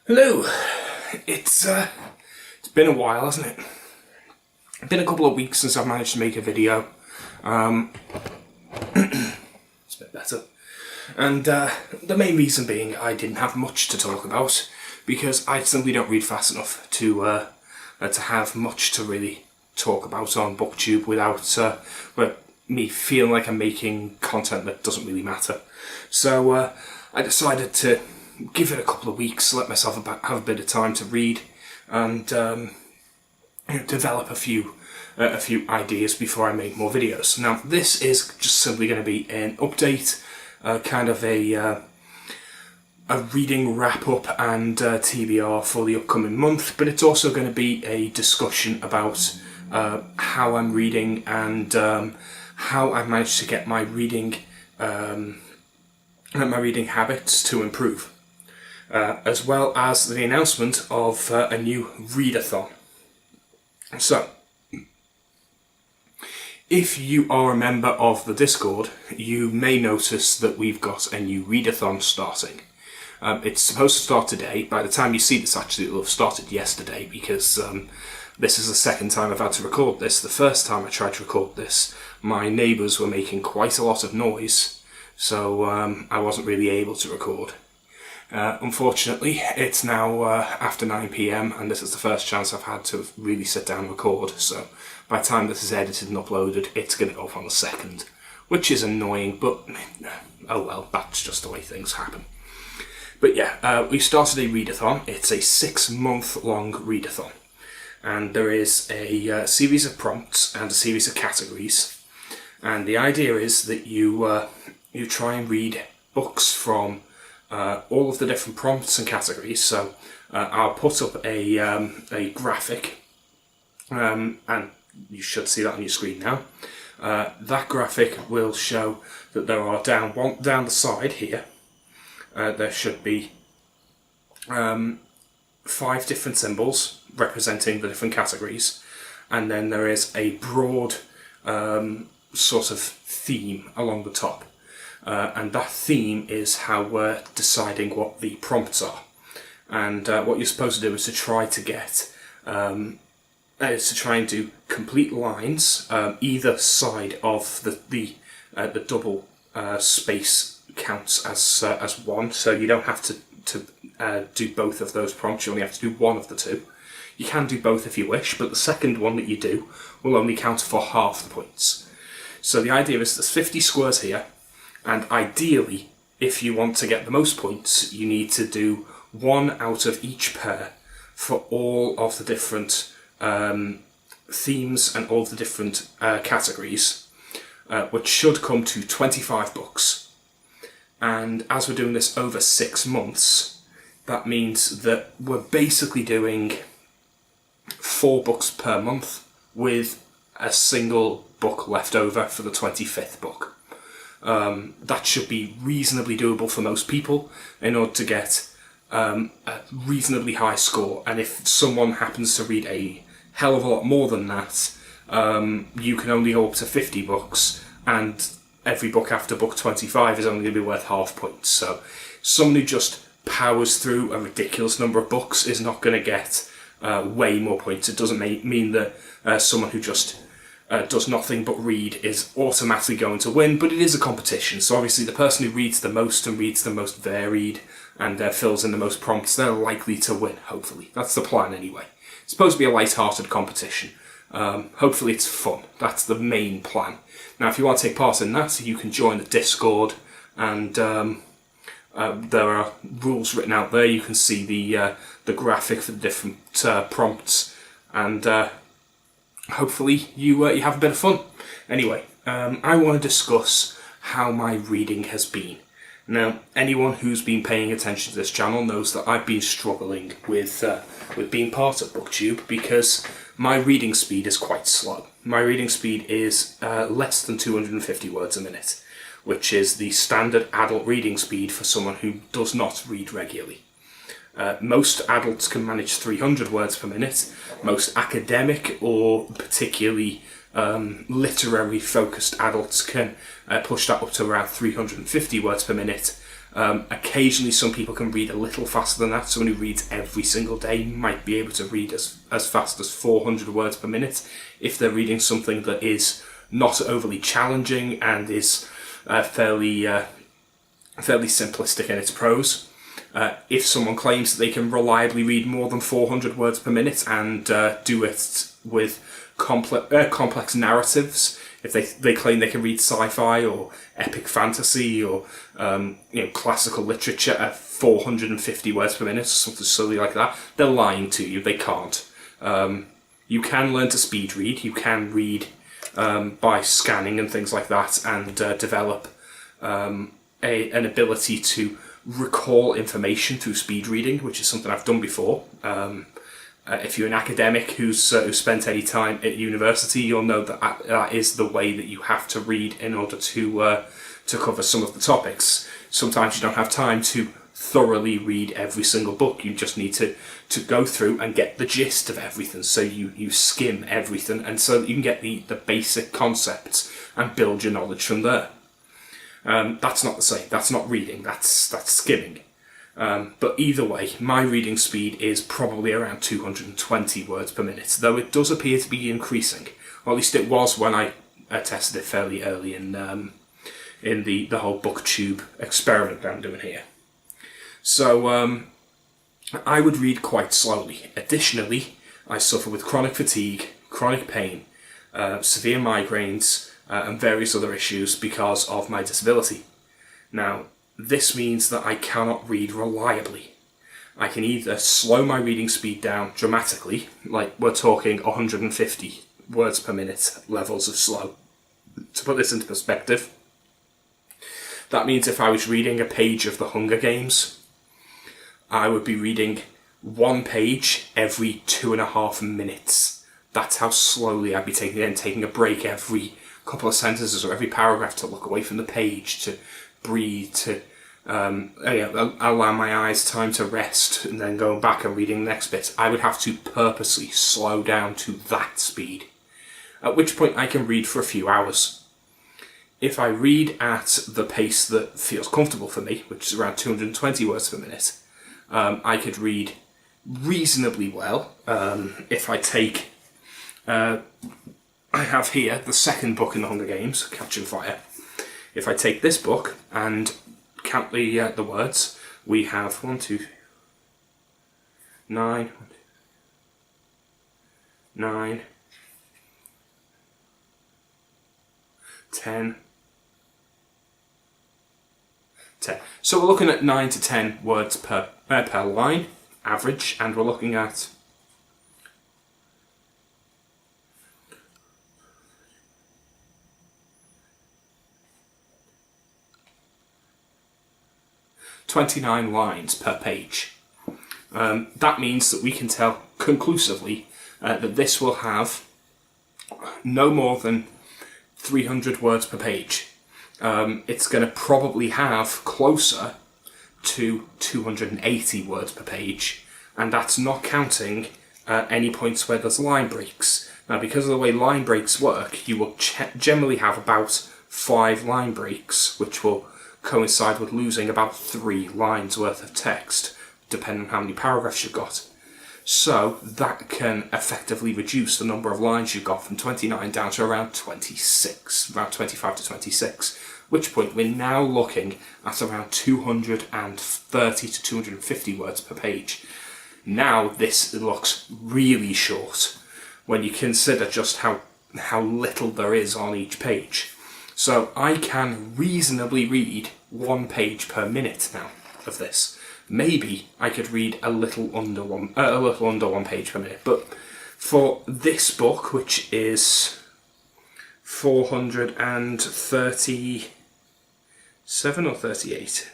Hello. It's been a while, hasn't it? It's been a couple of weeks since I've managed to make a video. It's a bit better. And the main reason being I didn't have much to talk about because I simply don't read fast enough to have much to really talk about on Booktube without me feeling like I'm making content that doesn't really matter. So I decided to give it a couple of weeks, let myself have a bit of time to read and develop a few ideas before I make more videos. Now this is just simply going to be an update, kind of a reading wrap up and TBR for the upcoming month, but it's also going to be a discussion about how I'm reading and how I've managed to get my reading habits to improve. As well as the announcement of a new readathon. So, if you are a member of the Discord, you may notice that we've got a new readathon starting. It's supposed to start today. By the time you see this, actually, it will have started yesterday because this is the second time I've had to record this. The first time I tried to record this, my neighbours were making quite a lot of noise, so I wasn't really able to record. Unfortunately, it's now after 9 PM and this is the first chance I've had to really sit down and record, so by the time this is edited and uploaded, it's going to go up on the 2nd, which is annoying, but oh well, that's just the way things happen. But yeah, we started a readathon. It's a 6-month long readathon, and there is a series of prompts and a series of categories, and the idea is that you try and read books from all of the different prompts and categories. So I'll put up a graphic, and you should see that on your screen now. That graphic will show that there are down the side here, there should be 5 different symbols representing the different categories, and then there is a broad sort of theme along the top. And that theme is how we're deciding what the prompts are. And what you're supposed to do is to try to get, and do complete lines either side of the double space counts as one. So you don't have to do both of those prompts. You only have to do one of the two. You can do both if you wish, but the second one that you do will only count for half the points. So the idea is there's 50 squares here. And ideally, if you want to get the most points, you need to do one out of each pair for all of the different themes and all of the different categories, which should come to 25 books. And as we're doing this over 6 months, that means that we're basically doing 4 books per month with a single book left over for the 25th book. That should be reasonably doable for most people in order to get a reasonably high score. And if someone happens to read a hell of a lot more than that, you can only go up to 50 books, and every book after book 25 is only going to be worth half points. So someone who just powers through a ridiculous number of books is not going to get way more points. It doesn't mean that someone who just does nothing but read is automatically going to win, but it is a competition. So obviously the person who reads the most and reads the most varied and fills in the most prompts, they're likely to win, hopefully. That's the plan anyway. It's supposed to be a light-hearted competition. Hopefully it's fun. That's the main plan. Now if you want to take part in that, you can join the Discord, and there are rules written out there. You can see the graphic for the different prompts, and hopefully you have a bit of fun. Anyway, I want to discuss how my reading has been. Now, anyone who's been paying attention to this channel knows that I've been struggling with being part of Booktube because my reading speed is quite slow. My reading speed is less than 250 words a minute, which is the standard adult reading speed for someone who does not read regularly. Most adults can manage 300 words per minute. Most academic or particularly literary focused adults can push that up to around 350 words per minute, Occasionally some people can read a little faster than that. Someone who reads every single day might be able to read as fast as 400 words per minute if they're reading something that is not overly challenging and is fairly simplistic in its prose. If someone claims that they can reliably read more than 400 words per minute and do it with complex narratives, if they claim they can read sci-fi or epic fantasy or classical literature at 450 words per minute or something silly like that, they're lying to you. They can't. You can learn to speed read. You can read by scanning and things like that, and develop an ability to recall information through speed reading, which is something I've done before. If you're an academic who's spent any time at university, you'll know that that is the way that you have to read in order to cover some of the topics. Sometimes you don't have time to thoroughly read every single book. You just need to go through and get the gist of everything. So you skim everything, and so that you can get the basic concepts and build your knowledge from there. That's not the same. That's not reading. That's skimming. But either way, my reading speed is probably around 220 words per minute, though it does appear to be increasing. Or at least it was when I tested it fairly early in the whole Booktube experiment that I'm doing here. So I would read quite slowly. Additionally, I suffer with chronic fatigue, chronic pain, severe migraines, and various other issues because of my disability. Now, this means that I cannot read reliably. I can either slow my reading speed down dramatically, like we're talking 150 words per minute levels of slow. To put this into perspective, that means if I was reading a page of The Hunger Games, I would be reading one page every 2.5 minutes. That's how slowly I'd be taking a break every couple of sentences or every paragraph to look away from the page, to breathe, to allow my eyes time to rest, and then going back and reading the next bit. I would have to purposely slow down to that speed, at which point I can read for a few hours. If I read at the pace that feels comfortable for me, which is around 220 words per minute, I could read reasonably well. If I take... I have here the second book in The Hunger Games, Catching Fire. If I take this book and count the words, we have 9, 10. So we're looking at 9 to 10 words per line, average, and we're looking at 29 lines per page. That means that we can tell conclusively that this will have no more than 300 words per page. It's going to probably have closer to 280 words per page, and that's not counting any points where there's line breaks. Now, because of the way line breaks work, you will generally have about 5 line breaks, which will coincide with losing about 3 lines worth of text, depending on how many paragraphs you've got. So that can effectively reduce the number of lines you've got from 29 down to around 26, around 25 to 26, which point we're now looking at around 230 to 250 words per page. Now this looks really short when you consider just how little there is on each page. So I can reasonably read 1 page per minute now of this. Maybe I could read a little under one page per minute, but for this book, which is 437 or 38,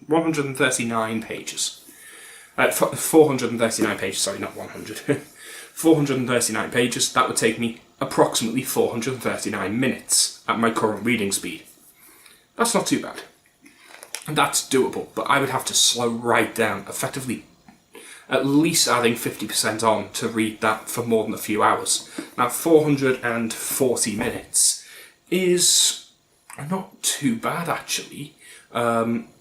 139 pages. 439 pages, sorry, not 100. 439 pages, that would take me approximately 439 minutes at my current reading speed. That's not too bad. That's doable, but I would have to slow right down, effectively at least adding 50% on to read that for more than a few hours. Now, 440 minutes is not too bad, actually.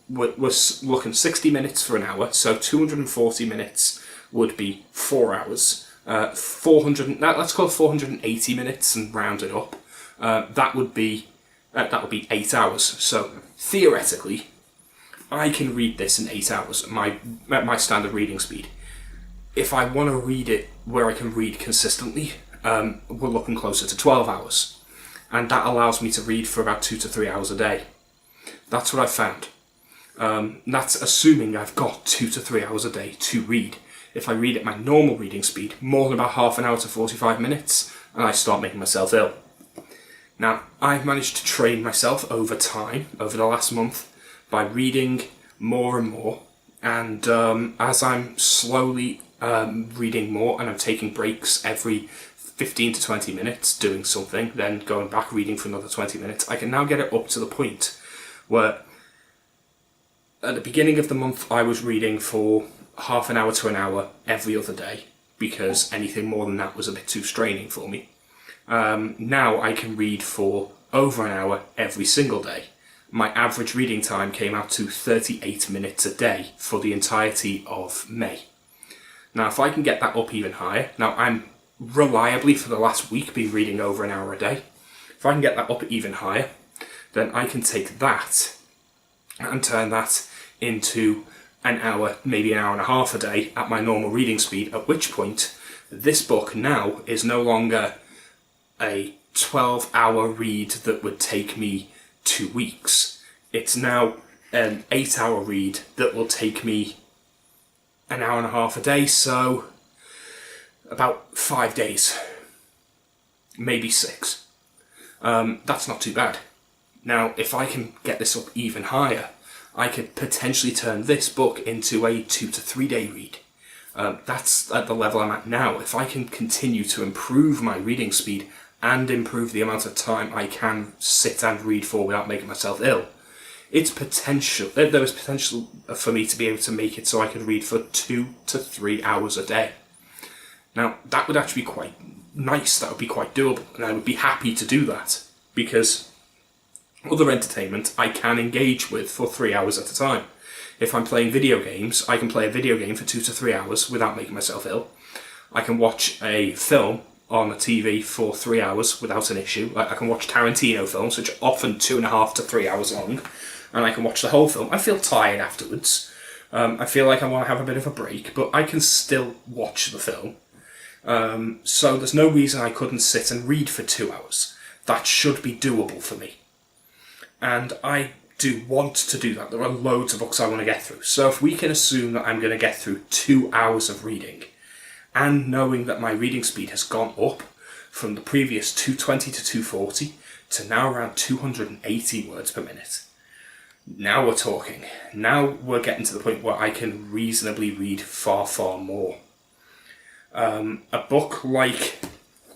we're looking 60 minutes for an hour, so 240 minutes would be 4 hours. let's call it 480 minutes and round it up. That would be 8 hours. So theoretically, I can read this in 8 hours at my standard reading speed. If I want to read it where I can read consistently, we're looking closer to 12 hours. And that allows me to read for about 2 to 3 hours a day. That's what I've found. That's assuming I've got 2 to 3 hours a day to read. If I read at my normal reading speed, more than about half an hour to 45 minutes, and I start making myself ill. Now, I've managed to train myself over time, over the last month, by reading more and more, and as I'm slowly reading more and I'm taking breaks every 15 to 20 minutes doing something, then going back reading for another 20 minutes, I can now get it up to the point where at the beginning of the month I was reading for half an hour to an hour every other day, because anything more than that was a bit too straining for me. Now I can read for over an hour every single day. My average reading time came out to 38 minutes a day for the entirety of May. Now if I can get that up even higher, now I'm reliably for the last week been reading over an hour a day. If I can get that up even higher, then I can take that and turn that into an hour, maybe an hour and a half a day at my normal reading speed, at which point this book now is no longer a 12-hour read that would take me 2 weeks. It's now an 8-hour read that will take me an hour and a half a day, so about 5 days, maybe 6. That's not too bad. Now, if I can get this up even higher, I could potentially turn this book into a 2 to 3 day read. That's at the level I'm at now. If I can continue to improve my reading speed and improve the amount of time I can sit and read for without making myself ill, there is potential for me to be able to make it so I could read for 2 to 3 hours a day. Now, that would actually be quite nice, that would be quite doable, and I would be happy to do that, because other entertainment I can engage with for 3 hours at a time. If I'm playing video games, I can play a video game for 2 to 3 hours without making myself ill. I can watch a film on the TV for 3 hours without an issue. I can watch Tarantino films, which are often 2.5 to 3 hours long, and I can watch the whole film. I feel tired afterwards. I feel like I want to have a bit of a break, but I can still watch the film. So there's no reason I couldn't sit and read for 2 hours. That should be doable for me. And I do want to do that. There are loads of books I want to get through. So if we can assume that I'm going to get through 2 hours of reading, and knowing that my reading speed has gone up from the previous 220 to 240 to now around 280 words per minute, now we're talking. Now we're getting to the point where I can reasonably read far, far more. A book like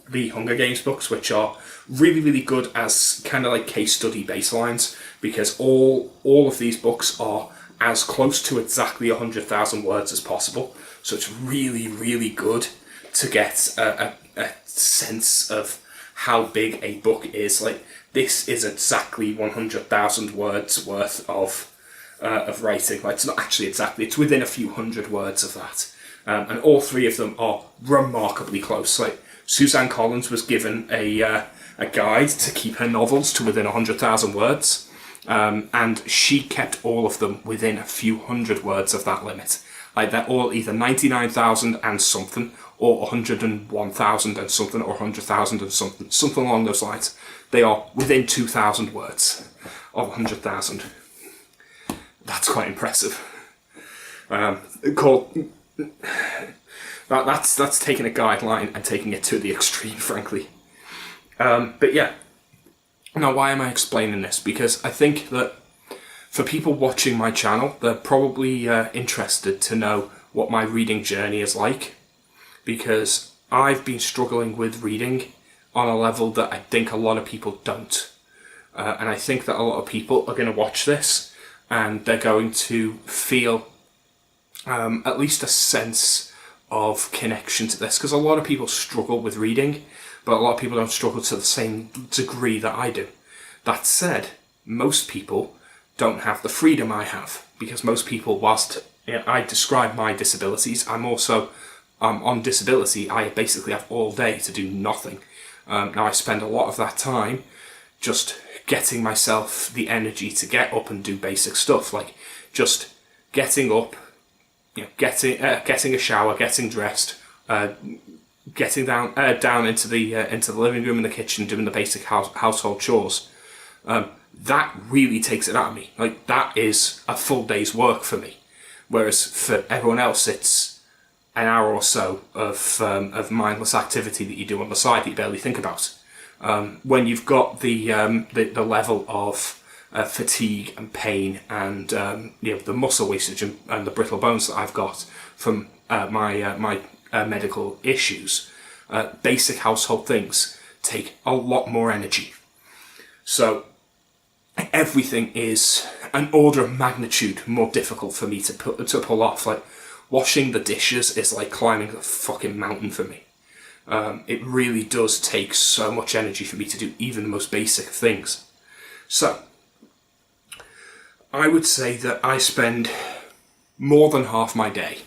the Hunger Games books, which are really, really good as kind of like case study baselines, because all of these books are as close to exactly 100,000 words as possible. So it's really, really good to get a sense of how big a book is. Like, this is exactly 100,000 words worth of writing. Like, it's not actually exactly, it's within a few hundred words of that. And all three of them are remarkably close. Like, Suzanne Collins was given a guide to keep her novels to within 100,000 words, and she kept all of them within a few hundred words of that limit. Like, they're all either 99,000 and something, or 101,000 and something, or 100,000 and something along those lines. They are within 2,000 words of 100,000. That's quite impressive. That's taking a guideline and taking it to the extreme, frankly. But yeah. Now, why am I explaining this? Because I think that for people watching my channel, they're probably interested to know what my reading journey is like. Because I've been struggling with reading on a level that I think a lot of people don't. And I think that a lot of people are going to watch this and they're going to feel at least a sense of connection to this. Because a lot of people struggle with reading, but a lot of people don't struggle to the same degree that I do. That said, most people don't have the freedom I have, because most people, whilst I describe my disabilities, I'm also on disability. I basically have all day to do nothing. Now I spend a lot of that time just getting myself the energy to get up and do basic stuff, like just getting up, getting a shower, getting dressed, getting down into the living room and the kitchen, doing the basic household chores. That really takes it out of me. Like, that is a full day's work for me. Whereas for everyone else, it's an hour or so of mindless activity that you do on the side that you barely think about. When you've got the level of fatigue and pain and the muscle wastage and the brittle bones that I've got from my medical issues, basic household things take a lot more energy. So everything is an order of magnitude more difficult for me to pull off. Like, washing the dishes is like climbing a fucking mountain for me. It really does take so much energy for me to do even the most basic of things. So I would say that I spend more than half my day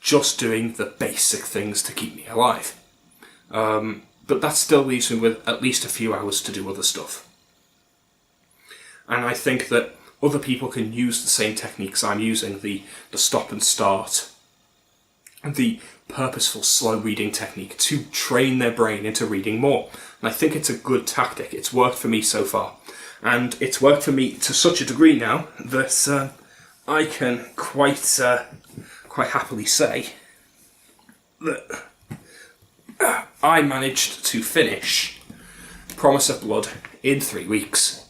just doing the basic things to keep me alive. But that still leaves me with at least a few hours to do other stuff. And I think that other people can use the same techniques I'm using, the stop and start, the purposeful slow reading technique, to train their brain into reading more. And I think it's a good tactic. It's worked for me so far. And it's worked for me to such a degree now that I can quite happily say that I managed to finish Promise of Blood in 3 weeks.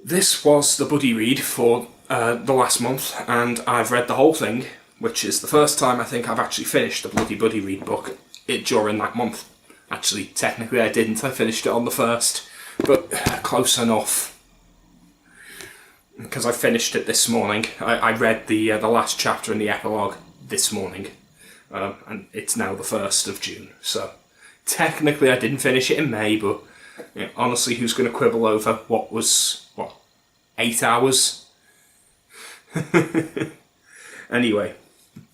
This was the buddy read for the last month, and I've read the whole thing, which is the first time I think I've actually finished the bloody buddy read book during that month. Actually, technically I didn't. I finished it on the 1st, but close enough. Because I finished it this morning. I read the last chapter in the epilogue this morning, and it's now the 1st of June. So technically I didn't finish it in May, but honestly, who's going to quibble over 8 hours? Anyway,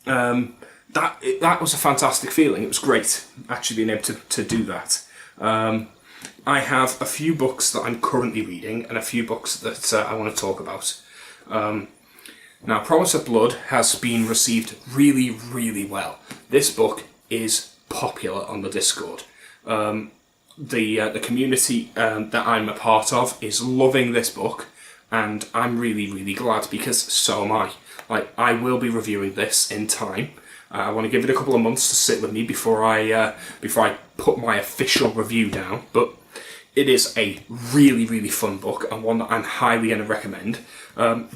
that was a fantastic feeling. It was great actually being able to do that. I have a few books that I'm currently reading and a few books that I want to talk about. Now, Promise of Blood has been received really, really well. This book is popular on the Discord. The community that I'm a part of is loving this book, and I'm really, really glad, because so am I. Like, I will be reviewing this in time. I want to give it a couple of months to sit with me before I put my official review down. But it is a really, really fun book, and one that I'm highly going to recommend.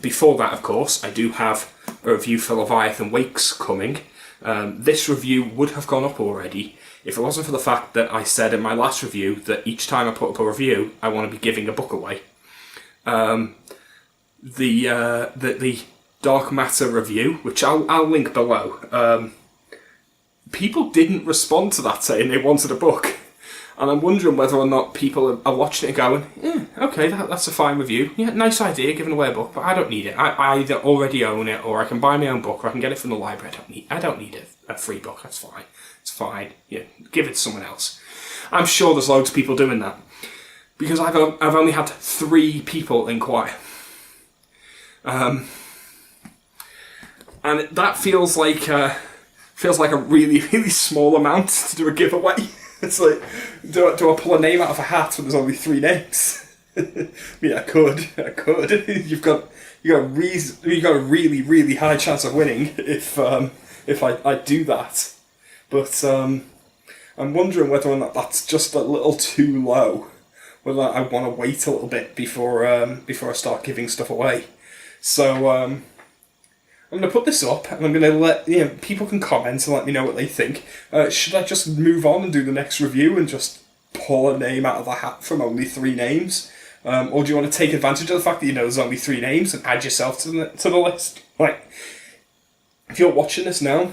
Before that, of course, I do have a review for Leviathan Wakes coming. This review would have gone up already if it wasn't for the fact that I said in my last review that each time I put up a review, I want to be giving a book away. The Dark Matter review, which I'll link below, people didn't respond to that saying they wanted a book. And I'm wondering whether or not people are watching it going, okay, that's a fine review. Yeah, nice idea, giving away a book, but I don't need it. I either already own it, or I can buy my own book, or I can get it from the library. I don't need a free book. That's fine. It's fine. Yeah, give it to someone else. I'm sure there's loads of people doing that, because I've only had 3 people inquire. And that feels like a really, really small amount to do a giveaway. It's like, do I pull a name out of a hat when there's only 3 names? I mean, I could. You've got a really, really high chance of winning if I do that. But I'm wondering whether or not that's just a little too low. Whether I want to wait a little bit before I start giving stuff away. So I'm going to put this up, and I'm going to let people can comment and let me know what they think. Should I just move on and do the next review and just pull a name out of the hat from only 3 names? Or do you want to take advantage of the fact that there's only 3 names and add yourself to the list? Like, if you're watching this now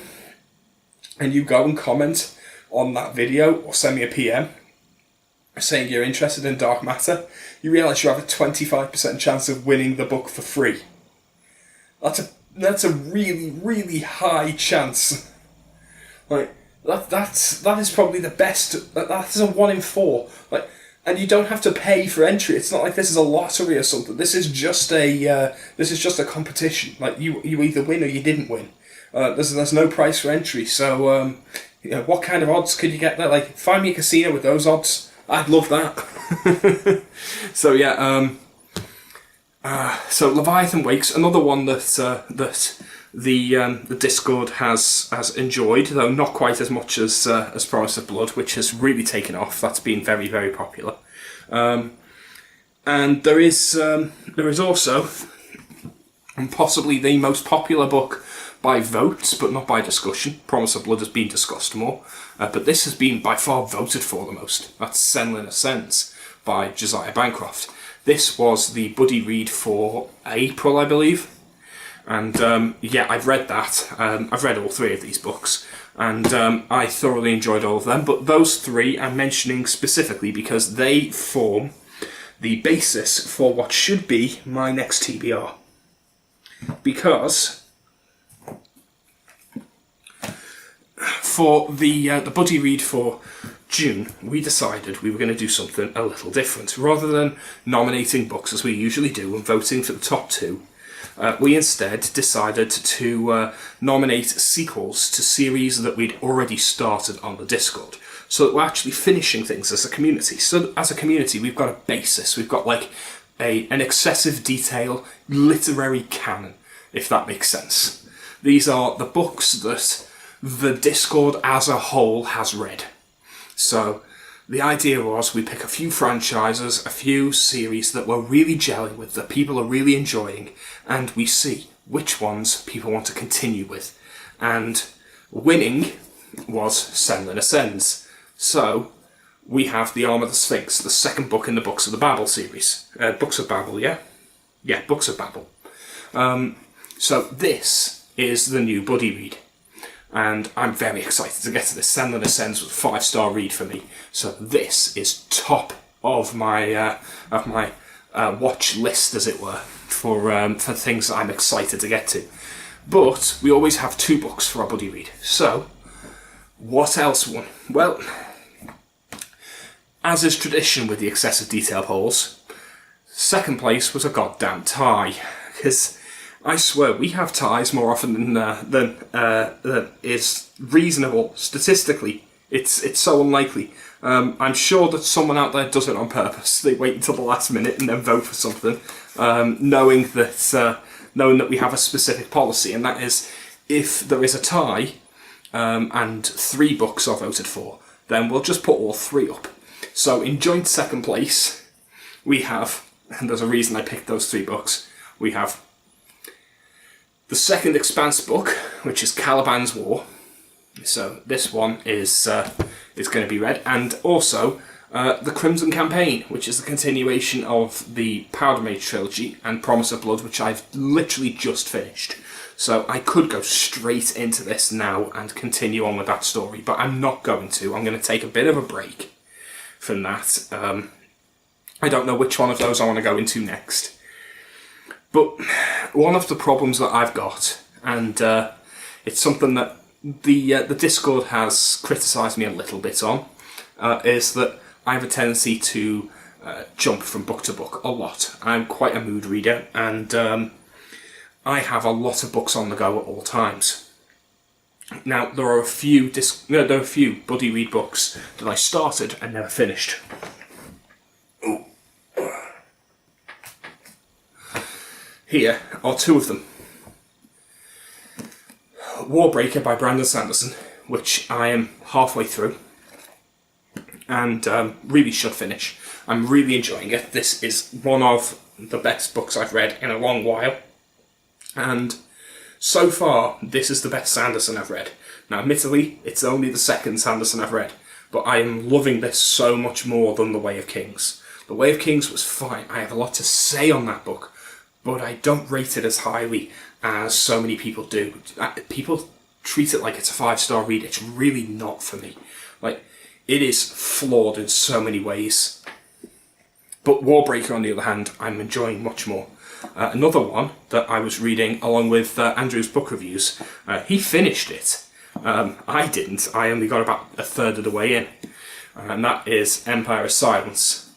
and you go and comment on that video or send me a PM, saying you're interested in dark matter, you realise you have a 25% chance of winning the book for free. That's a really, really high chance. Like, that is probably the best. That's a 1 in 4. Like, and you don't have to pay for entry. It's not like this is a lottery or something. This is just a competition. Like, you either win or you didn't win. There's no price for entry. So what kind of odds could you get there? Like, find me a casino with those odds. I'd love that. So yeah. So Leviathan Wakes, another one that the Discord has enjoyed, though not quite as much as Promise of Blood, which has really taken off. That's been very, very popular. And there is also, and possibly the most popular book by votes, but not by discussion. Promise of Blood has been discussed more, but this has been by far voted for the most. That's Senlin Ascends by Josiah Bancroft. This was the buddy read for April, I believe. And yeah, I've read that. I've read all 3 of these books, and I thoroughly enjoyed all of them. But those 3 I'm mentioning specifically because they form the basis for what should be my next TBR. Because for the buddy read for June, we decided we were going to do something a little different. Rather than nominating books as we usually do and voting for the top 2, we instead decided to nominate sequels to series that we'd already started on the Discord, so that we're actually finishing things as a community. So as a community, we've got a basis. We've got like an excessive detail literary canon, if that makes sense. These are the books that the Discord as a whole has read. So the idea was we pick a few franchises, a few series that we're really gelling with, that people are really enjoying, and we see which ones people want to continue with. And winning was Senlin Ascends. So we have The Arm of the Sphinx, the second book in the Books of the Babel series. Books of Babel, yeah? Yeah, Books of Babel. So this is the new buddy read. And I'm very excited to get to this. Senlin Ascends was a 5-star read for me. So this is top of my watch list, as it were, for things that I'm excited to get to. But we always have 2 books for our buddy read. So what else won? Well, as is tradition with the excessive detail polls, second place was a goddamn tie. Because I swear, we have ties more often than is reasonable statistically. It's so unlikely. I'm sure that someone out there does it on purpose. They wait until the last minute and then vote for something, knowing that we have a specific policy, and that is, if there is a tie and 3 books are voted for, then we'll just put all 3 up. So in joint second place, we have, and there's a reason I picked those 3 books, we have the second Expanse book, which is Caliban's War. So this one is going to be read, and also the Crimson Campaign, which is the continuation of the Powder Mage trilogy and Promise of Blood, which I've literally just finished. So I could go straight into this now and continue on with that story, but I'm not going to. I'm going to take a bit of a break from that. I don't know which one of those I want to go into next. But one of the problems that I've got, and it's something that the Discord has criticised me a little bit on, is that I have a tendency to jump from book to book a lot. I'm quite a mood reader, and I have a lot of books on the go at all times. Now, there are a few buddy read books that I started and never finished. Ooh. Here are 2 of them. Warbreaker by Brandon Sanderson, which I am halfway through, and really should finish. I'm really enjoying it. This is one of the best books I've read in a long while, and so far this is the best Sanderson I've read. Now admittedly, it's only the second Sanderson I've read, but I am loving this so much more than The Way of Kings. The Way of Kings was fine. I have a lot to say on that book, but I don't rate it as highly as so many people do. People treat it like it's a 5-star read. It's really not for me. Like, It is flawed in so many ways. But Warbreaker, on the other hand, I'm enjoying much more. Another one that I was reading along with Andrew's book reviews, he finished it. I didn't. I only got about a third of the way in. And that is Empire of Silence.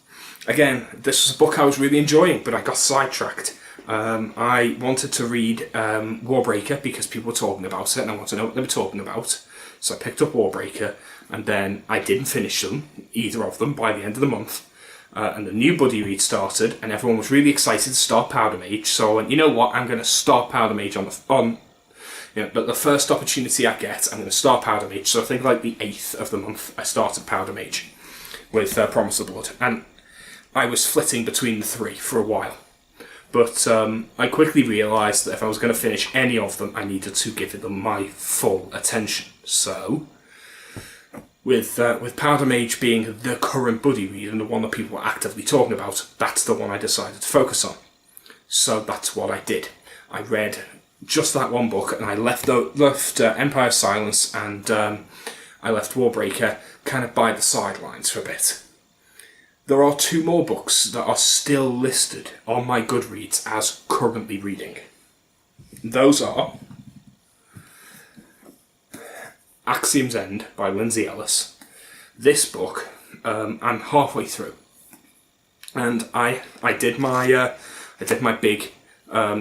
Again, this was a book I was really enjoying, but I got sidetracked. I wanted to read Warbreaker because people were talking about it and I wanted to know what they were talking about. So I picked up Warbreaker, and then I didn't finish them, either of them, by the end of the month. And the new buddy read started, and everyone was really excited to start Powder Mage. So I went, you know what, I'm going to start Powder Mage on the first opportunity I get. I'm going to start Powder Mage. So I think like the 8th of the month, I started Powder Mage with Promise of Blood, and I was flitting between the three for a while. But I quickly realised that if I was going to finish any of them, I needed to give them my full attention. So, with Powder Mage being the current buddy read and the one that people were actively talking about, that's the one I decided to focus on. So that's what I did. I read just that one book, and I left Empire of Silence and I left Warbreaker kind of by the sidelines for a bit. There are 2 more books that are still listed on my Goodreads as currently reading. Those are Axiom's End by Lindsay Ellis. This book, I'm halfway through, and I did my big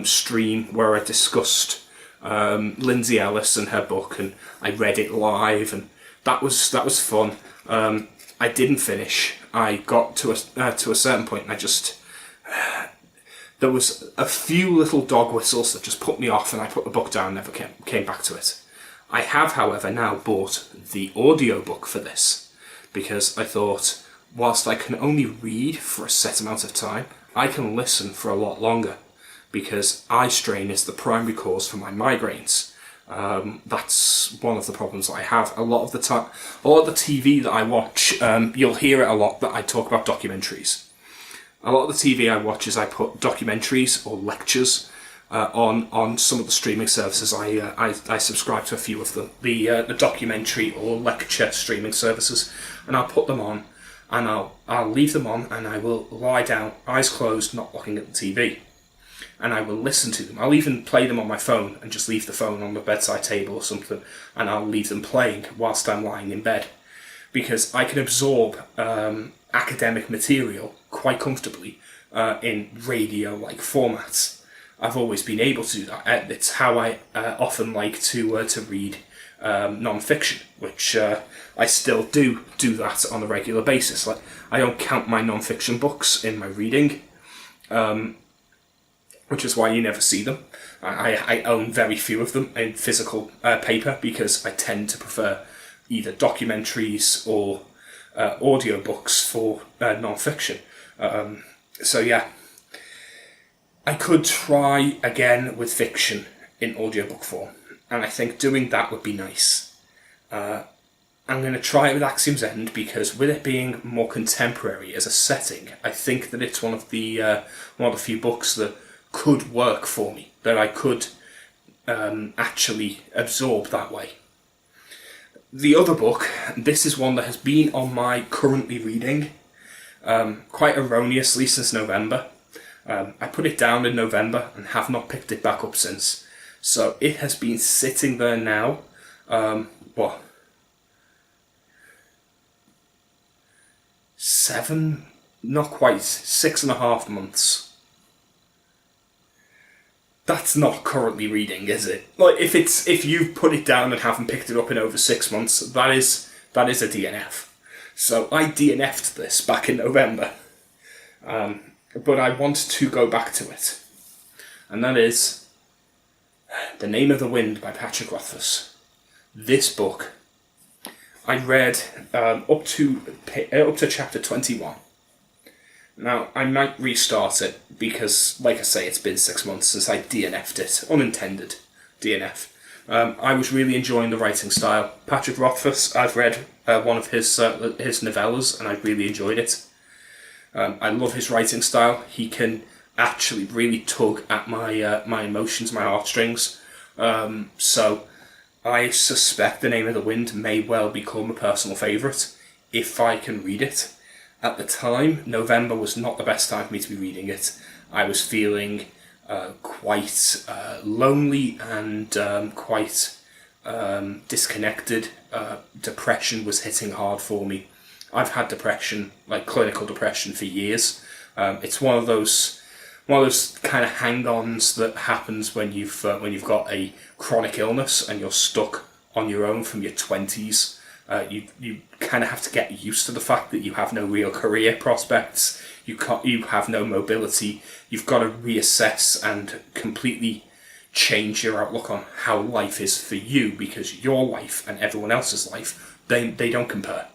stream where I discussed Lindsay Ellis and her book, and I read it live, and that was fun. I didn't finish. I got to a certain point, and I just there was a few little dog whistles that just put me off, and I put the book down and never came back to it. I have, however, now bought the audiobook for this, because I thought, whilst I can only read for a set amount of time, I can listen for a lot longer, because eye strain is the primary cause for my migraines. That's one of the problems I have. A lot of the TV that I watch, you'll hear it a lot that I talk about documentaries. A lot of the TV I watch is I put documentaries or lectures on some of the streaming services. I subscribe to a few of them, the documentary or lecture streaming services, and I'll put them on, and I'll leave them on, and I will lie down, eyes closed, not looking at the TV. And I will listen to them. I'll even play them on my phone and just leave the phone on the bedside table or something, and I'll leave them playing whilst I'm lying in bed, because I can absorb academic material quite comfortably in radio-like formats. I've always been able to do that. It's how I often like to read non-fiction, which I still do that on a regular basis. Like, I don't count my non-fiction books in my reading, which is why you never see them. I own very few of them in physical paper, because I tend to prefer either documentaries or audiobooks for non-fiction. So yeah, I could try again with fiction in audiobook form, and I think doing that would be nice. I'm going to try it with Axiom's End, because with it being more contemporary as a setting, I think that it's one of the few books that could work for me, that I could actually absorb that way. The other book, this is one that has been on my currently reading quite erroneously since November. I put it down in November and have not picked it back up since. So it has been sitting there now, 7, not quite, 6.5 months. That's not currently reading, is it? Like, if you've put it down and haven't picked it up in over 6 months, that is a DNF. So I DNF'd this back in November, but I want to go back to it, and that is The Name of the Wind by Patrick Rothfuss. This book I read up to chapter 21. Now, I might restart it because, like I say, it's been 6 months since I DNF'd it. Unintended DNF. I was really enjoying the writing style. Patrick Rothfuss, I've read one of his novellas, and I really enjoyed it. I love his writing style. He can actually really tug at my emotions, my heartstrings. So I suspect The Name of the Wind may well become a personal favourite if I can read it. At the time, November was not the best time for me to be reading it. I was feeling quite lonely and quite disconnected. Depression was hitting hard for me. I've had depression, like clinical depression, for years. It's one of those kind of hang-ons that happens when you've got a chronic illness and you're stuck on your own from your 20s. You kind of have to get used to the fact that you have no real career prospects. You have no mobility. You've got to reassess and completely change your outlook on how life is for you, because your life and everyone else's life, they don't compare.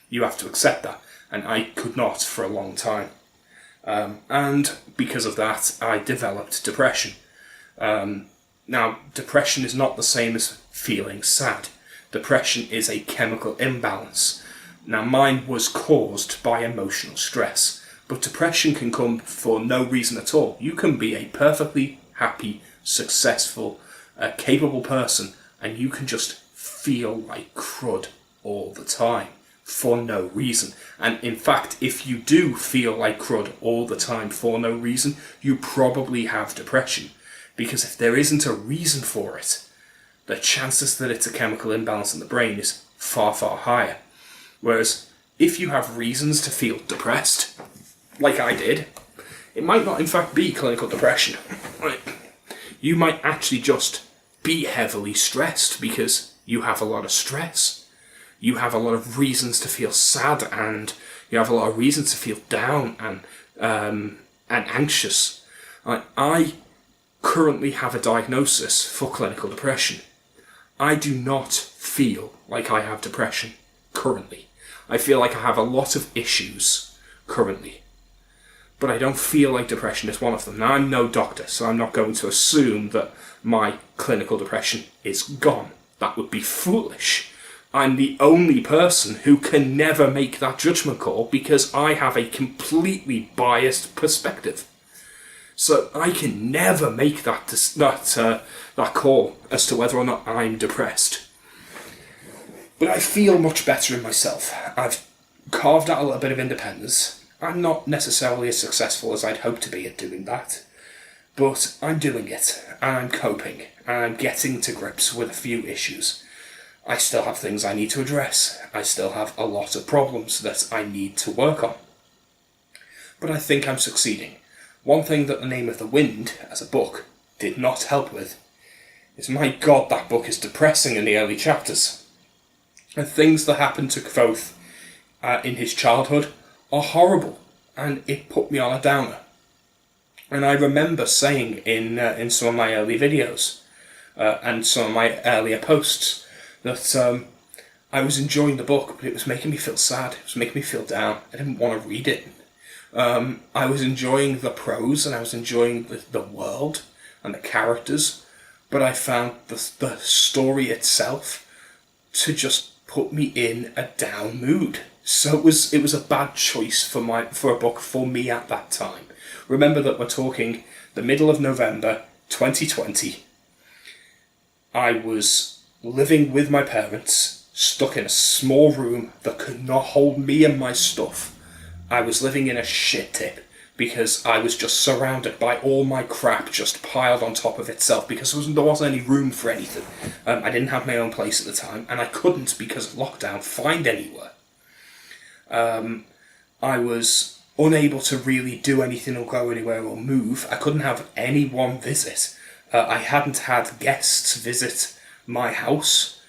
You have to accept that, and I could not for a long time. And because of that, I developed depression. Now, depression is not the same as feeling sad. Depression is a chemical imbalance. Now, mine was caused by emotional stress, but depression can come for no reason at all. You can be a perfectly happy, successful, capable person, and you can just feel like crud all the time for no reason. And in fact, if you do feel like crud all the time for no reason, you probably have depression. Because if there isn't a reason for it, the chances that it's a chemical imbalance in the brain is far, far higher. Whereas if you have reasons to feel depressed, like I did, it might not in fact be clinical depression. Right? You might actually just be heavily stressed because you have a lot of stress. You have a lot of reasons to feel sad, and you have a lot of reasons to feel down and anxious. I currently have a diagnosis for clinical depression. I do not feel like I have depression currently. I feel like I have a lot of issues currently, but I don't feel like depression is one of them. Now, I'm no doctor, so I'm not going to assume that my clinical depression is gone. That would be foolish. I'm the only person who can never make that judgment call because I have a completely biased perspective. So I can never make that call as to whether or not I'm depressed. But I feel much better in myself. I've carved out a little bit of independence. I'm not necessarily as successful as I'd hoped to be at doing that, but I'm doing it, and I'm coping, and I'm getting to grips with a few issues. I still have things I need to address. I still have a lot of problems that I need to work on. But I think I'm succeeding. One thing that The Name of the Wind, as a book, did not help with is, my God, that book is depressing in the early chapters. The things that happened to Kvothe in his childhood are horrible, and it put me on a downer. And I remember saying in some of my early videos and some of my earlier posts that I was enjoying the book, but it was making me feel sad. It was making me feel down. I didn't want to read it. I was enjoying the prose, and I was enjoying the world and the characters, but I found the story itself to just put me in a down mood. So it was a bad choice for a book for me at that time. Remember that we're talking the middle of November 2020. I was living with my parents, stuck in a small room that could not hold me and my stuff. I was living in a shit tip because I was just surrounded by all my crap just piled on top of itself because there wasn't any room for anything. I didn't have my own place at the time, and I couldn't, because of lockdown, find anywhere. I was unable to really do anything or go anywhere or move. I couldn't have anyone visit. I hadn't had guests visit my house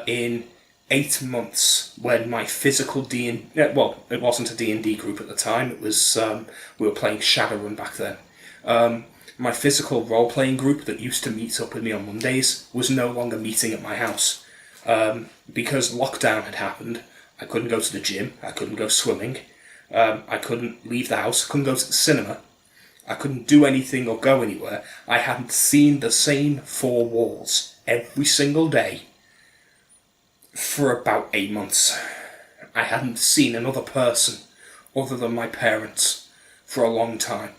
in 8 months, when my physical well, it wasn't a D&D group at the time, it was, we were playing Shadowrun back then. My physical role-playing group that used to meet up with me on Mondays was no longer meeting at my house. Because lockdown had happened, I couldn't go to the gym, I couldn't go swimming, I couldn't leave the house, I couldn't go to the cinema, I couldn't do anything or go anywhere. I hadn't seen the same 4 walls every single day for about 8 months. I hadn't seen another person other than my parents for a long time.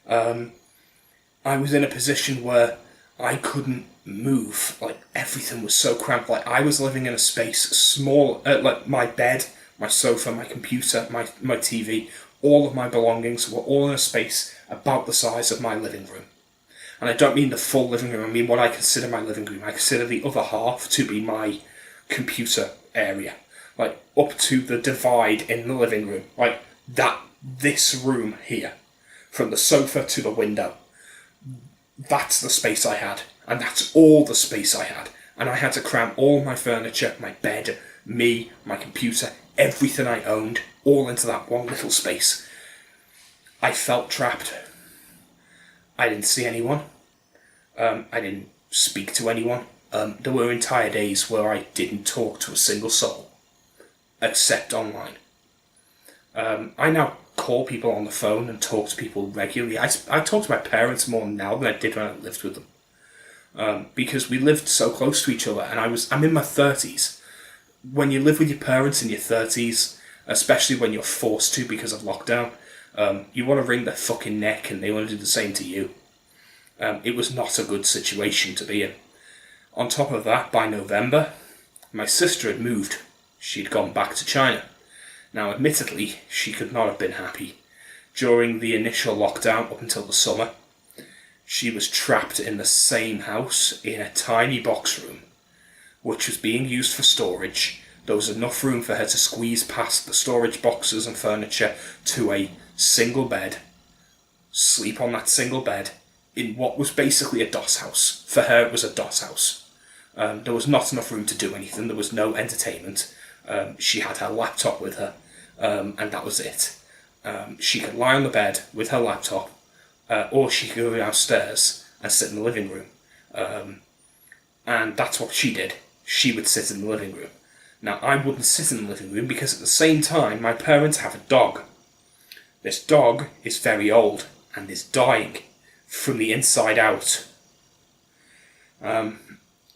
I was in a position where I couldn't move. Like, everything was so cramped. Like, I was living in a space small, like my bed my sofa, my computer, my TV, all of my belongings were all in a space about the size of my living room. And I don't mean the full living room, I mean what I consider my living room. I consider the other half to be my computer area. Like, up to the divide in the living room. Like, this room here. From the sofa to the window. That's the space I had. And that's all the space I had. And I had to cram all my furniture, my bed, me, my computer, everything I owned, all into that one little space. I felt trapped. I didn't see anyone. I didn't speak to anyone. There were entire days where I didn't talk to a single soul, except online. I now call people on the phone and talk to people regularly. I talk to my parents more now than I did when I lived with them. Because we lived so close to each other, and I'm in my 30s. When you live with your parents in your 30s, especially when you're forced to because of lockdown, you want to wring their fucking neck and they want to do the same to you. It was not a good situation to be in. On top of that, by November, my sister had moved. She'd gone back to China. Now, admittedly, she could not have been happy. During the initial lockdown, up until the summer, she was trapped in the same house in a tiny box room, which was being used for storage. There was enough room for her to squeeze past the storage boxes and furniture to a single bed, sleep on that single bed, in what was basically a DOS house. For her, it was a DOS house. There was not enough room to do anything. There was no entertainment. She had her laptop with her, and that was it. She could lie on the bed with her laptop, or she could go downstairs and sit in the living room. And that's what she did. She would sit in the living room. Now, I wouldn't sit in the living room because at the same time, my parents have a dog. This dog is very old and is dying from the inside out.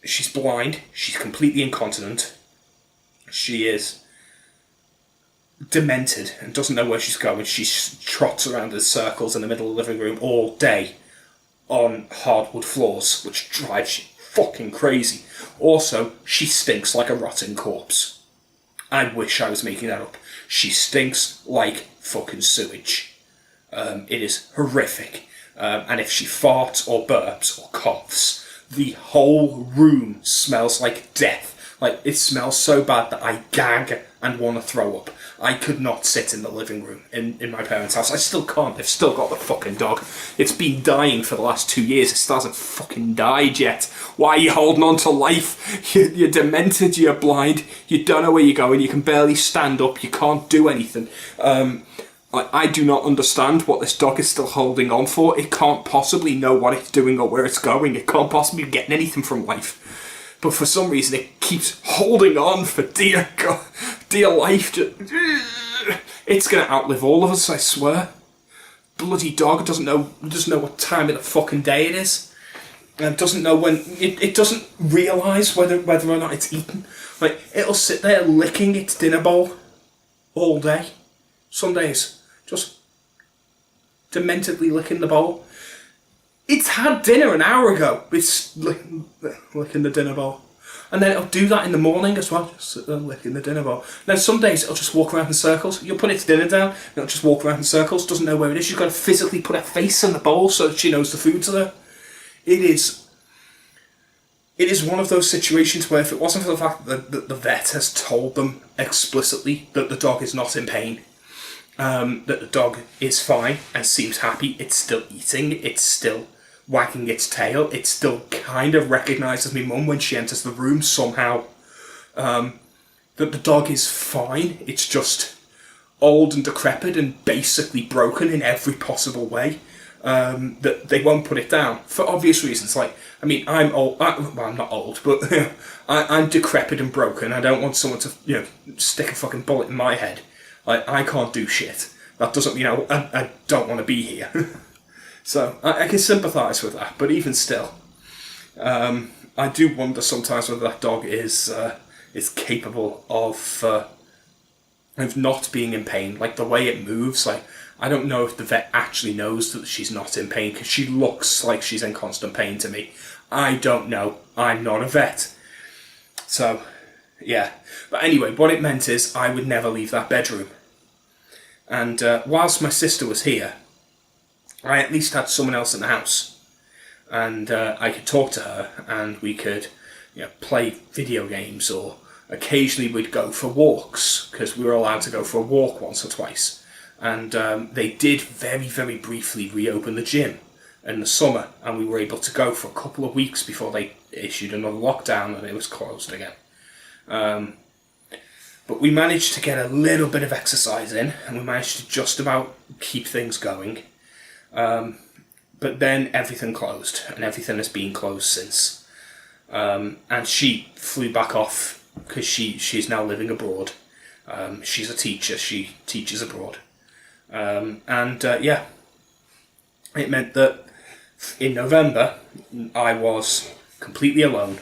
She's blind. She's completely incontinent. She is demented and doesn't know where she's going. She trots around in circles in the middle of the living room all day on hardwood floors, which drives you fucking crazy. Also, she stinks like a rotting corpse. I wish I was making that up. She stinks like fucking sewage. It is horrific. And if she farts or burps or coughs, the whole room smells like death. Like, it smells so bad that I gag and want to throw up. I could not sit in the living room in my parents' house. I still can't. They've still got the fucking dog. It's been dying for the last 2 years. It still hasn't fucking died yet. Why are you holding on to life? You're demented, you're blind, you don't know where you're going, you can barely stand up, you can't do anything. I do not understand what this dog is still holding on for. It can't possibly know what it's doing or where it's going. It can't possibly be getting anything from life. But for some reason, it keeps holding on for dear God, dear life. It's going to outlive all of us, I swear. Bloody dog doesn't know what time of the fucking day it is, and doesn't know when. It doesn't realise whether or not it's eaten. Like, it'll sit there licking its dinner bowl all day. Some days, just dementedly licking the bowl. It's had dinner an hour ago. It's licking the dinner bowl. And then it'll do that in the morning as well. Just sit there licking the dinner bowl. Then some days it'll just walk around in circles. You'll put its dinner down, and it'll just walk around in circles. Doesn't know where it is. You've got to physically put her face in the bowl so that she knows the food's there. It is one of those situations where if it wasn't for the fact that the vet has told them explicitly that the dog is not in pain, that the dog is fine and seems happy, it's still eating, it's still wagging its tail, it still kind of recognises me mum when she enters the room somehow, that the dog is fine, it's just old and decrepit and basically broken in every possible way, that they won't put it down for obvious reasons. Like, I mean, I'm old, well, I'm not old, but I'm decrepit and broken. I don't want someone to stick a fucking bullet in my head. Like, I can't do shit. That doesn't mean I don't want to be here. So I can sympathise with that, but even still, I do wonder sometimes whether that dog is capable of not being in pain. Like, the way it moves, like, I don't know if the vet actually knows that she's not in pain, because she looks like she's in constant pain to me. I don't know. I'm not a vet. So, Yeah. But anyway, what it meant is I would never leave that bedroom. And whilst my sister was here, I at least had someone else in the house. And I could talk to her, and we could play video games, or occasionally we'd go for walks, because we were allowed to go for a walk once or twice. And they did very, very briefly reopen the gym in the summer, and we were able to go for a couple of weeks before they issued another lockdown and it was closed again. But we managed to get a little bit of exercise in, and we managed to just about keep things going. But then everything closed, and everything has been closed since. And she flew back off because she's now living abroad. She's a teacher, she teaches abroad. Yeah, it meant that in November I was completely alone,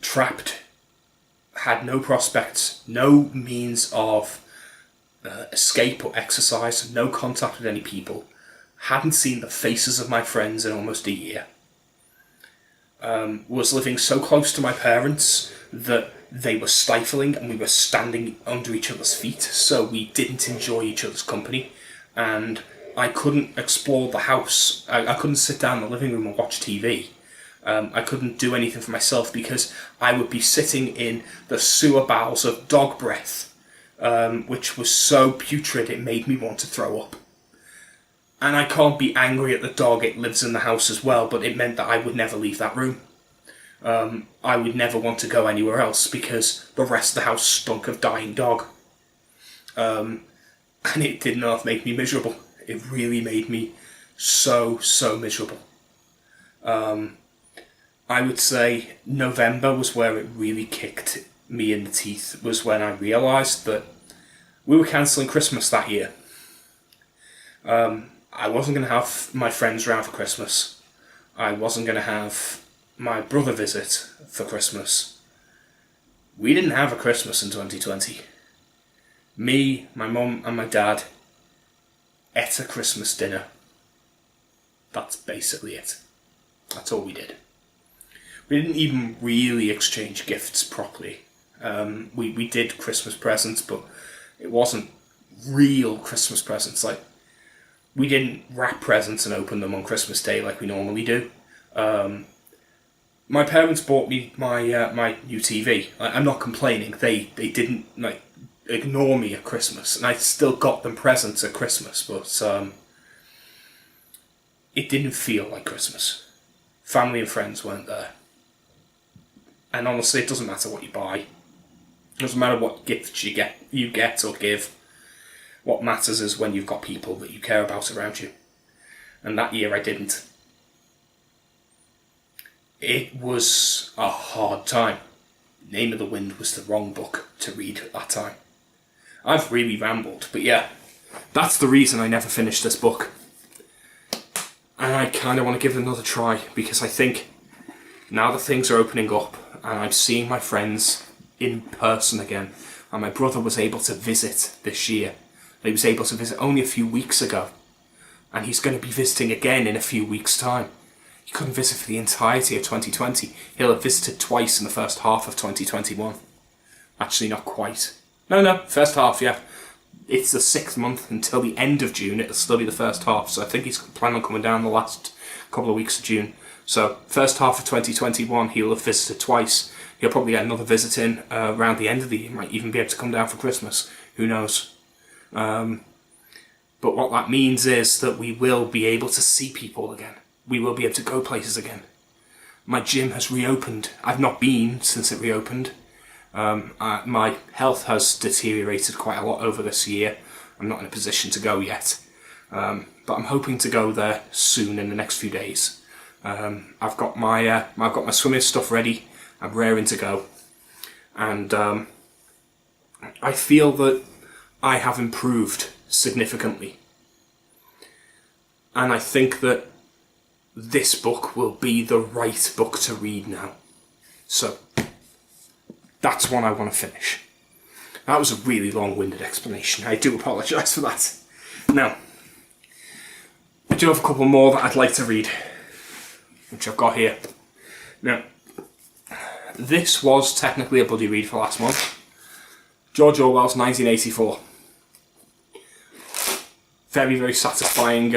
trapped, had no prospects, no means of escape or exercise, no contact with any people, hadn't seen the faces of my friends in almost a year, was living so close to my parents that they were stifling and we were standing under each other's feet, so we didn't enjoy each other's company, and I couldn't explore the house. I couldn't sit down in the living room and watch TV. I couldn't do anything for myself because I would be sitting in the sewer bowels of dog breath, which was so putrid it made me want to throw up. And I can't be angry at the dog, it lives in the house as well, but it meant that I would never leave that room. I would never want to go anywhere else because the rest of the house stunk of dying dog. And it did not make me miserable. It really made me so miserable. I would say November was where it really kicked me in the teeth, was when I realised that we were cancelling Christmas that year. I wasn't going to have my friends round for Christmas. I wasn't going to have my brother visit for Christmas. We didn't have a Christmas in 2020. Me, my mum and my dad ate a Christmas dinner. That's basically it. That's all we did. We didn't even really exchange gifts properly. We did Christmas presents, but it wasn't real Christmas presents. Like, we didn't wrap presents and open them on Christmas Day like we normally do. My parents bought me my new TV. I'm not complaining. They didn't ignore me at Christmas, and I still got them presents at Christmas, but it didn't feel like Christmas. Family and friends weren't there. And honestly, it doesn't matter what you buy. It doesn't matter what gifts you get or give. What matters is when you've got people that you care about around you. And that year I didn't. It was a hard time. Name of the Wind was the wrong book to read at that time. I've really rambled, but yeah, that's the reason I never finished this book. And I kind of want to give it another try, because I think now that things are opening up and I'm seeing my friends in person again, and my brother was able to visit this year. He was able to visit only a few weeks ago, and he's going to be visiting again in a few weeks' time. He couldn't visit for the entirety of 2020. He'll have visited twice in the first half of 2021. Actually, not quite. No, first half, yeah. It's the 6th month until the end of June. It'll still be the first half, so I think he's planning on coming down the last couple of weeks of June. So, first half of 2021, he'll have visited twice. He'll probably get another visit in around the end of the year. He might even be able to come down for Christmas. Who knows? But what that means is that we will be able to see people again. We will be able to go places again. My gym has reopened. I've not been since it reopened. My health has deteriorated quite a lot over this year. I'm not in a position to go yet. But I'm hoping to go there soon in the next few days. I've got my swimming stuff ready. I'm raring to go. And I feel that I have improved significantly. And I think that this book will be the right book to read now. So, that's one I want to finish. That was a really long-winded explanation. I do apologise for that. Now, I do have a couple more that I'd like to read, which I've got here. Now, this was technically a buddy read for last month. George Orwell's 1984. Very, very satisfying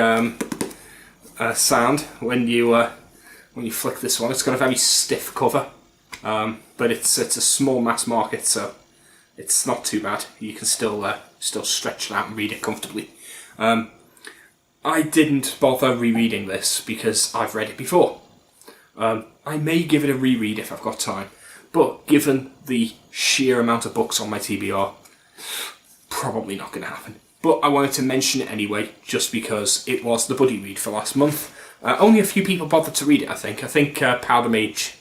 sound when you flick this one. It's got a very stiff cover, but it's a small mass market, so it's not too bad. You can still stretch it out and read it comfortably. I didn't bother rereading this because I've read it before. I may give it a reread if I've got time, but given the sheer amount of books on my TBR, probably not going to happen. But I wanted to mention it anyway, just because it was the buddy read for last month. Only a few people bothered to read it, I think. I think Powder Mage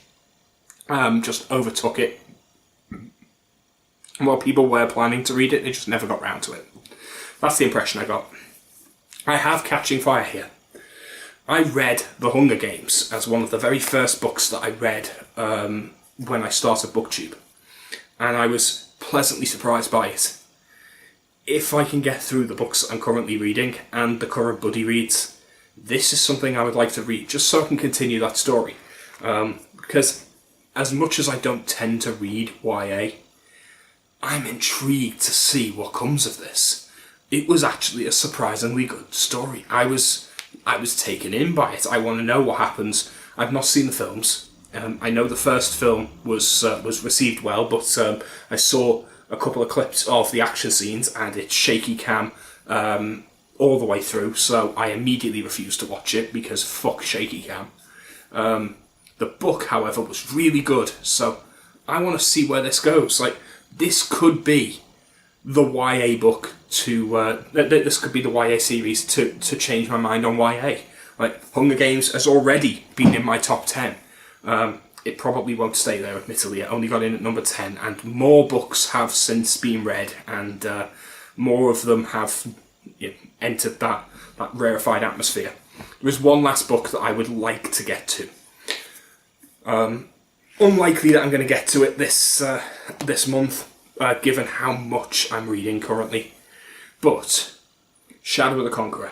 just overtook it. While people were planning to read it, they just never got round to it. That's the impression I got. I have Catching Fire here. I read The Hunger Games as one of the very first books that I read when I started Booktube. And I was pleasantly surprised by it. If I can get through the books that I'm currently reading and the current buddy reads, this is something I would like to read, just so I can continue that story. Because as much as I don't tend to read YA, I'm intrigued to see what comes of this. It was actually a surprisingly good story. I was taken in by it. I want to know what happens. I've not seen the films. I know the first film was received well, but I saw a couple of clips of the action scenes and it's shaky cam all the way through, so I immediately refused to watch it because fuck shaky cam. The book, however, was really good, so I want to see where this goes. Like, this could be the YA book to this could be the YA series to change my mind on YA. Like, Hunger Games has already been in my top 10. It probably won't stay there, admittedly. It only got in at number 10, and more books have since been read, and more of them have entered that rarefied atmosphere. There is one last book that I would like to get to. Unlikely that I'm going to get to it this month, given how much I'm reading currently. But Shadow of the Conqueror.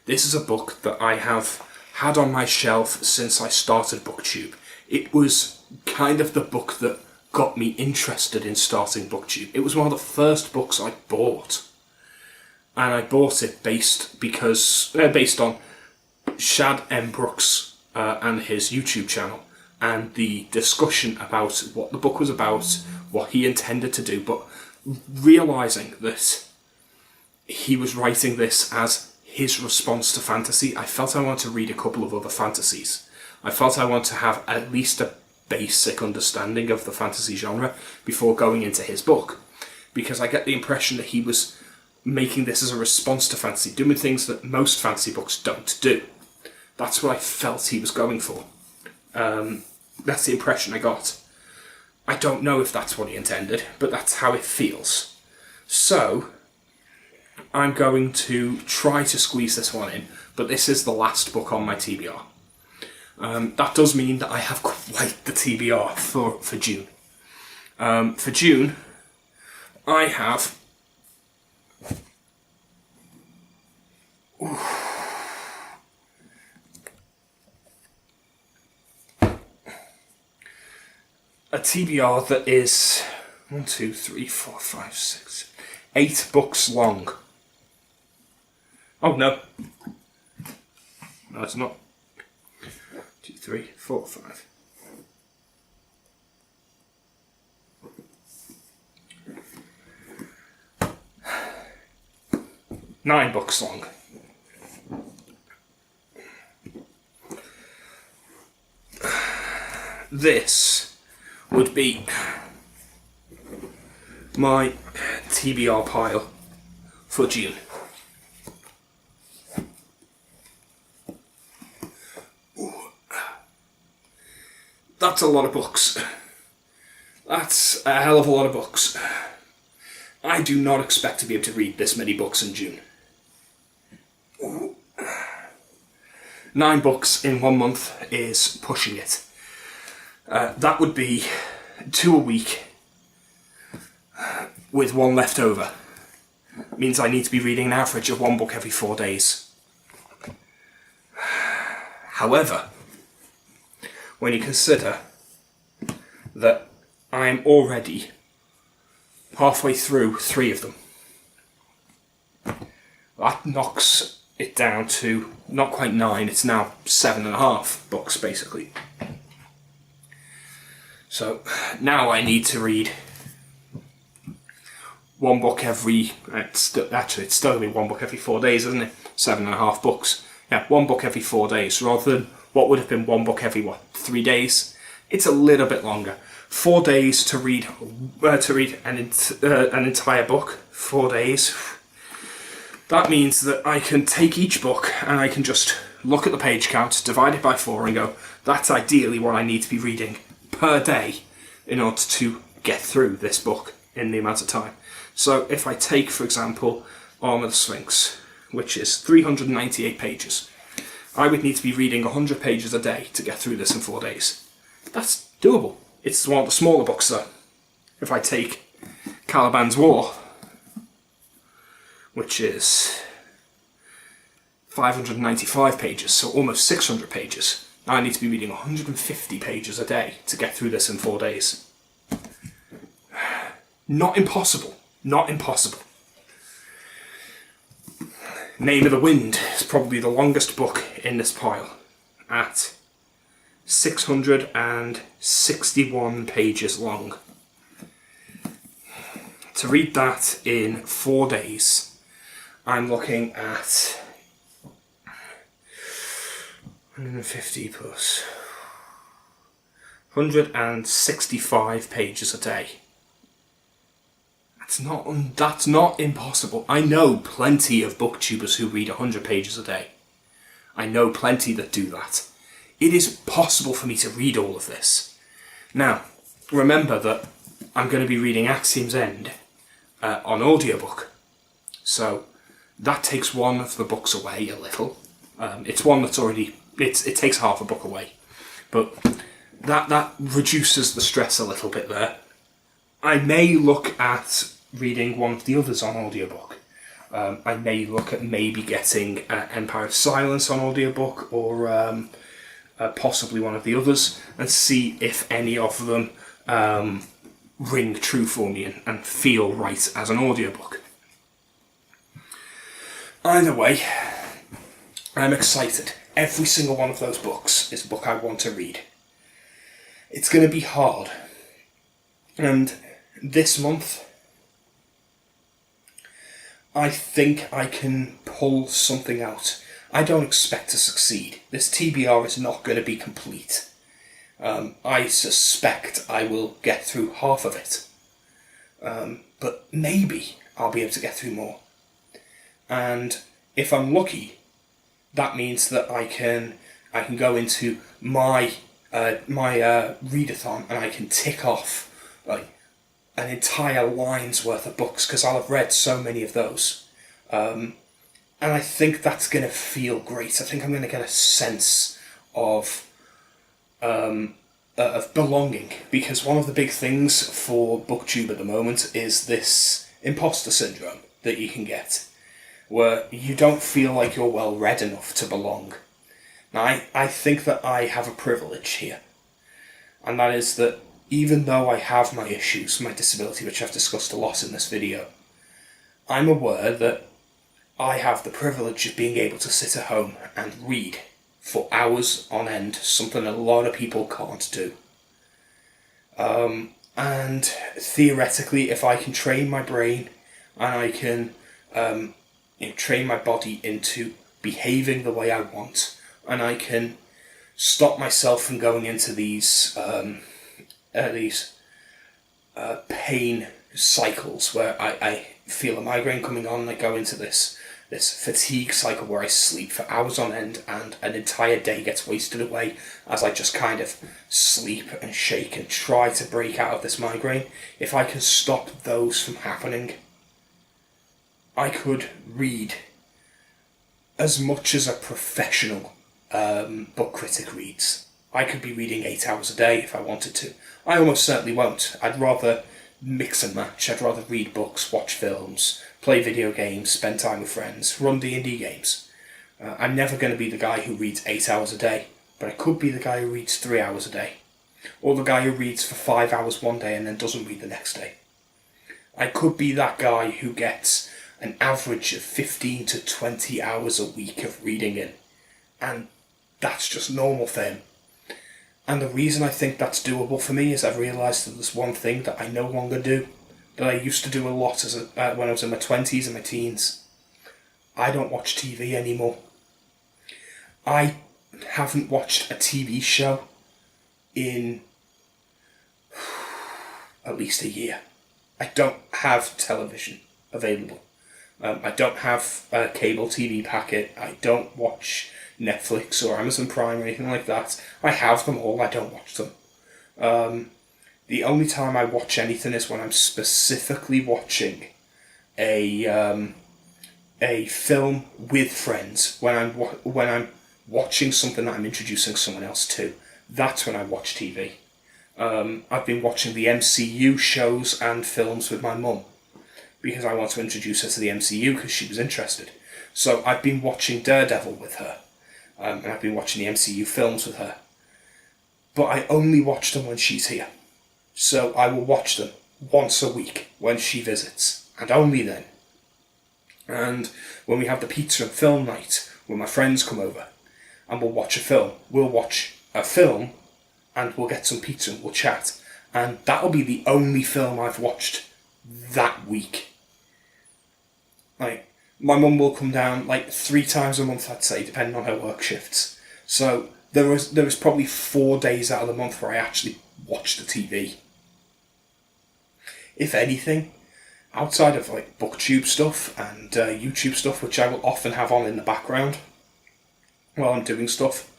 This is a book that I have had on my shelf since I started Booktube. It was kind of the book that got me interested in starting Booktube. It was one of the first books I bought. And I bought it based on Shad M. Brooks and his YouTube channel, and the discussion about what the book was about, what he intended to do, but realising that he was writing this as his response to fantasy, I felt I wanted to read a couple of other fantasies. I felt I wanted to have at least a basic understanding of the fantasy genre before going into his book, because I get the impression that he was making this as a response to fantasy, doing things that most fantasy books don't do. That's what I felt he was going for. That's the impression I got. I don't know if that's what he intended, but that's how it feels. So I'm going to try to squeeze this one in, but this is the last book on my TBR. That does mean that I have quite the TBR for June. For June, I have a TBR that is 1, 2, 3, 4, 5, 6, 8 books long. Oh no. No, it's not. 2, 3, 4, 5. Nine books long. This would be my TBR pile for June. That's a lot of books. That's a hell of a lot of books. I do not expect to be able to read this many books in June. 9 books in 1 month is pushing it. That would be 2 a week with 1 left over. Means I need to be reading an average of 1 book every 4 days. However, when you consider that I'm already halfway through 3 of them. That knocks it down to not quite 9, it's now 7.5 books basically. So now I need to read 1 book every, it's still going to be 1 book every 4 days, isn't it? 7.5 books. Yeah, 1 book every 4 days, rather than what would have been 1 book every, 3 days? It's a little bit longer. 4 days to read an entire book. 4 days. That means that I can take each book and I can just look at the page count, divide it by 4 and go, that's ideally what I need to be reading per day in order to get through this book in the amount of time. So if I take, for example, Arm of the Sphinx, which is 398 pages, I would need to be reading 100 pages a day to get through this in 4 days. That's doable. It's one of the smaller books though. If I take Caliban's War, which is 595 pages, so almost 600 pages, I need to be reading 150 pages a day to get through this in 4 days. Not impossible. Not impossible. Name of the Wind is probably the longest book in this pile, at 661 pages long. To read that in 4 days, I'm looking at 150 plus 165 pages a day. That's not impossible. I know plenty of booktubers who read 100 pages a day. I know plenty that do that. It is possible for me to read all of this. Now, remember that I'm going to be reading Axiom's End on audiobook. So that takes one of the books away a little. It's one that's already... It takes half a book away. But that reduces the stress a little bit there. I may look at reading one of the others on audiobook. I may look at maybe getting Empire of Silence on audiobook, or possibly one of the others, and see if any of them ring true for me and feel right as an audiobook. Either way, I'm excited. Every single one of those books is a book I want to read. It's going to be hard. And this month, I think I can pull something out. I don't expect to succeed. This TBR is not going to be complete. I suspect I will get through half of it. But maybe I'll be able to get through more. And if I'm lucky, that means that I can go into my readathon and I can tick off like an entire line's worth of books, because I'll have read so many of those. And I think that's going to feel great. I think I'm going to get a sense of belonging, because one of the big things for Booktube at the moment is this imposter syndrome that you can get, where you don't feel like you're well read enough to belong. Now, I think that I have a privilege here, and that is that even though I have my issues, my disability, which I've discussed a lot in this video, I'm aware that I have the privilege of being able to sit at home and read for hours on end, something a lot of people can't do. And theoretically, if I can train my brain and I can train my body into behaving the way I want, and I can stop myself from going into these pain cycles where I feel a migraine coming on, and I go into this fatigue cycle where I sleep for hours on end and an entire day gets wasted away as I just kind of sleep and shake and try to break out of this migraine. If I can stop those from happening, I could read as much as a professional book critic reads. I could be reading 8 hours a day if I wanted to. I almost certainly won't. I'd rather mix and match. I'd rather read books, watch films, play video games, spend time with friends, run D&D games. I'm never going to be the guy who reads 8 hours a day, but I could be the guy who reads 3 hours a day. or the guy who reads for 5 hours one day and then doesn't read the next day. I could be that guy who gets an average of 15 to 20 hours a week of reading in, and that's just normal for him. And the reason I think that's doable for me is I've realised that there's one thing that I no longer do, that I used to do a lot when I was in my 20s and my teens. I don't watch TV anymore. I haven't watched a TV show in at least a year. I don't have television available. I don't have a cable TV packet. I don't watch Netflix or Amazon Prime or anything like that. I have them all, I don't watch them. The only time I watch anything is when I'm specifically watching a film with friends, when I'm watching something that I'm introducing someone else to. That's when I watch TV. I've been watching the MCU shows and films with my mum because I want to introduce her to the MCU because she was interested. So I've been watching Daredevil with her, and I've been watching the MCU films with her. But I only watch them when she's here. So I will watch them once a week when she visits, and only then. And when we have the pizza and film night, when my friends come over, and we'll watch a film. We'll watch a film, and we'll get some pizza and we'll chat. And that'll be the only film I've watched that week. Like, my mum will come down like 3 times a month, I'd say, depending on her work shifts. So there was probably 4 days out of the month where I actually watched the TV. If anything, outside of like Booktube stuff and YouTube stuff, which I will often have on in the background while I'm doing stuff,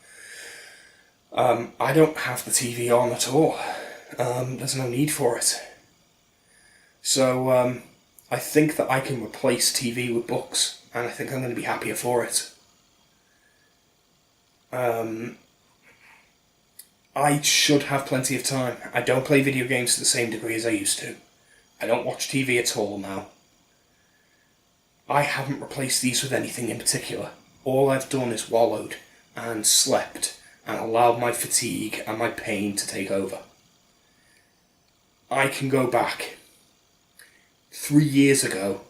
I don't have the TV on at all. There's no need for it. So I think that I can replace TV with books, and I think I'm going to be happier for it. I should have plenty of time. I don't play video games to the same degree as I used to. I don't watch TV at all now. I haven't replaced these with anything in particular. All I've done is wallowed and slept and allowed my fatigue and my pain to take over. I can go back. 3 years ago,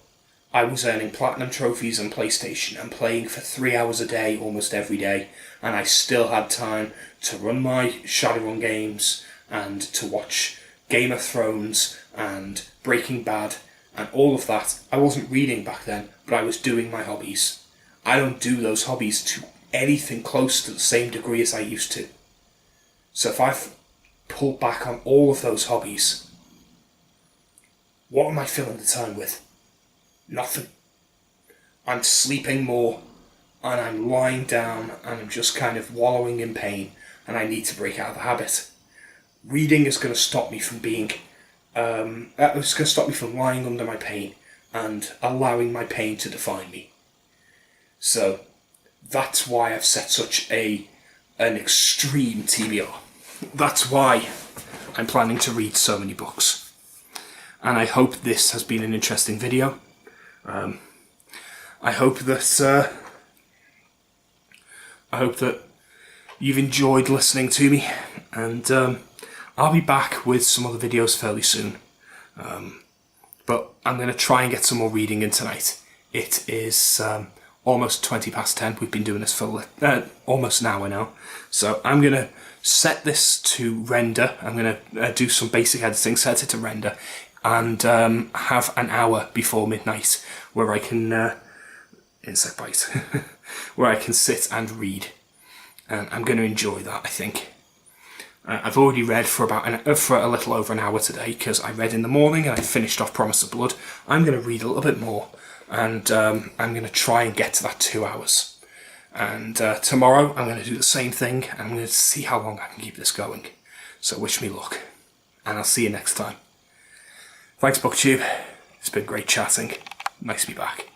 I was earning platinum trophies on PlayStation and playing for 3 hours a day almost every day, and I still had time to run my Shadowrun games and to watch Game of Thrones and Breaking Bad and all of that. I wasn't reading back then, but I was doing my hobbies. I don't do those hobbies to anything close to the same degree as I used to. So if I've pulled back on all of those hobbies, what am I filling the time with? Nothing. I'm sleeping more, and I'm lying down, and I'm just kind of wallowing in pain, and I need to break out of the habit. Reading is going to stop me from being... it's going to stop me from lying under my pain and allowing my pain to define me. So that's why I've set such an extreme TBR. That's why I'm planning to read so many books. And I hope this has been an interesting video. I hope that you've enjoyed listening to me, and I'll be back with some other videos fairly soon. But I'm going to try and get some more reading in tonight. It is almost 20 past 10. We've been doing this for almost an hour now. So I'm going to set this to render. I'm going to do some basic editing, set it to render, and have an hour before midnight where I can... insect bite. where I can sit and read. And I'm going to enjoy that, I think. I've already read for a little over an hour today, because I read in the morning and I finished off Promise of Blood. I'm going to read a little bit more, and I'm going to try and get to that 2 hours. And tomorrow I'm going to do the same thing, and I'm going to see how long I can keep this going. So wish me luck, and I'll see you next time. Thanks, Booktube. It's been great chatting. Nice to be back.